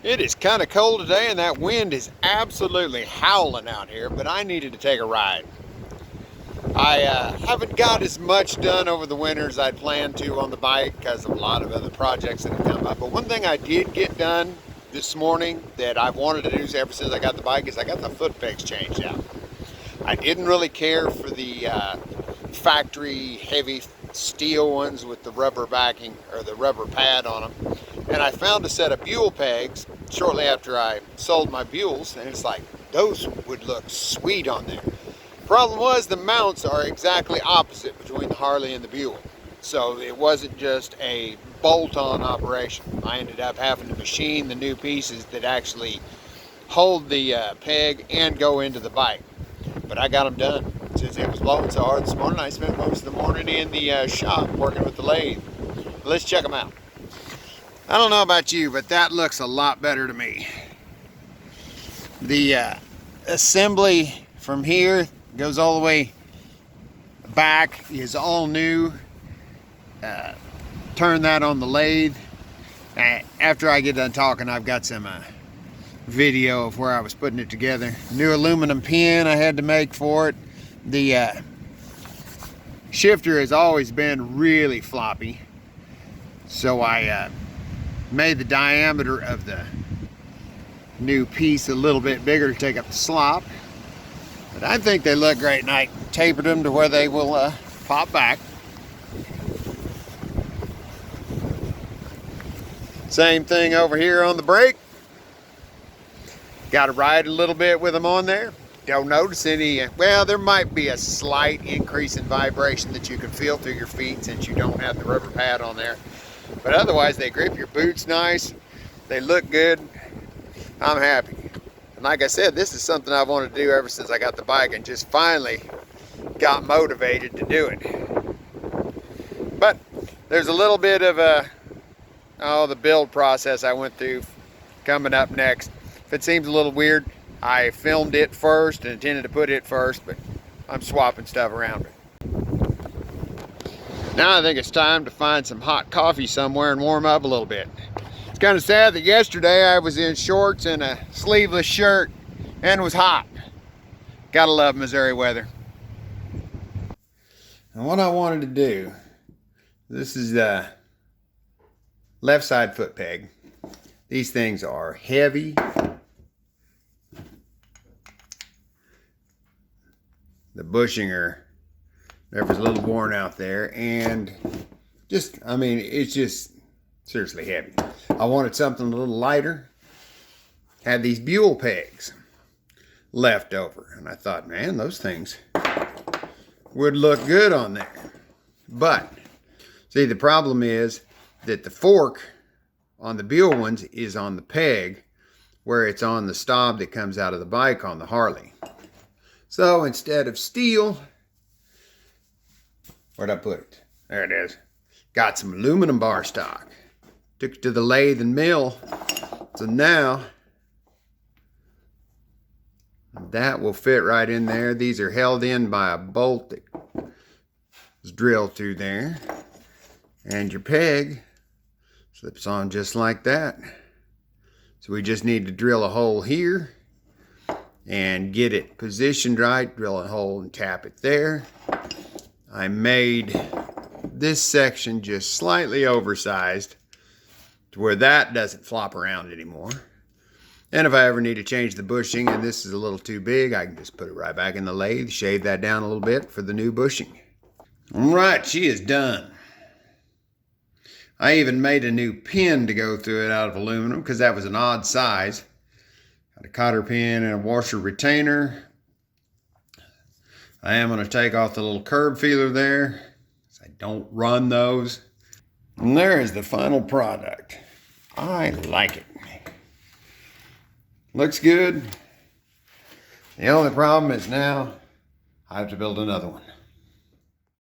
It is kind of cold today and that wind is absolutely howling out here, but I needed to take a ride. I haven't got as much done over the winter as I'd planned to on the bike because of a lot of other projects that have come up. But one thing I did get done this morning that I've wanted to do ever since I got the bike is I got the foot pegs changed out. I didn't really care for the factory heavy steel ones with the rubber backing or the rubber pad on them. And I found a set of Buell pegs shortly after I sold my Buells, and it's like, those would look sweet on there. Problem was, the mounts are exactly opposite between the Harley and the Buell. So it wasn't just a bolt-on operation. I ended up having to machine the new pieces that actually hold the peg and go into the bike. But I got them done. Since it was blowing so hard this morning, I spent most of the morning in the shop working with the lathe. Let's check them out. I don't know about you, but that looks a lot better to me. The assembly from here goes all the way back, is all new. Turn that on the lathe. After I get done talking, I've got some video of where I was putting it together. New aluminum pin I had to make for it. The shifter has always been really floppy, so I made the diameter of the new piece a little bit bigger to take up the slop. But I think they look great, and I tapered them to where they will pop back. Same thing over here on the brake. Got to ride a little bit with them on there. Don't notice any, well, there might be a slight increase in vibration that you can feel through your feet since you don't have the rubber pad on there. But otherwise, they grip your boots nice. They look good. I'm happy. And like I said, this is something I've wanted to do ever since I got the bike and just finally got motivated to do it. But there's a little bit of the build process I went through coming up next. If it seems a little weird, I filmed it first and intended to put it first, but I'm swapping stuff around. Now I think it's time to find some hot coffee somewhere and warm up a little bit. It's kind of sad that yesterday I was in shorts and a sleeveless shirt and was hot. Gotta love Missouri weather. And what I wanted to do, this is the left side foot peg. These things are heavy. The bushing are a little worn out there, and just, I mean, it's just seriously heavy. I wanted something a little lighter. Had these Buell pegs left over, and I thought, man, those things would look good on there. But see, the problem is that the fork on the Buell ones is on the peg where it's on the stop that comes out of the bike on the Harley. So instead of steel, where'd I put it? There it is. Got some aluminum bar stock. Took it to the lathe and mill. So now that will fit right in there. These are held in by a bolt that is drilled through there. And your peg slips on just like that. So we just need to drill a hole here and get it positioned right, drill a hole and tap it there. I made this section just slightly oversized to where that doesn't flop around anymore. And if I ever need to change the bushing and this is a little too big, I can just put it right back in the lathe, shave that down a little bit for the new bushing. All right, she is done. I even made a new pin to go through it out of aluminum because that was an odd size. Got a cotter pin and a washer retainer. I am going to take off the little curb feeler there, because I don't run those. And there is the final product. I like it. Looks good. The only problem is now I have to build another one.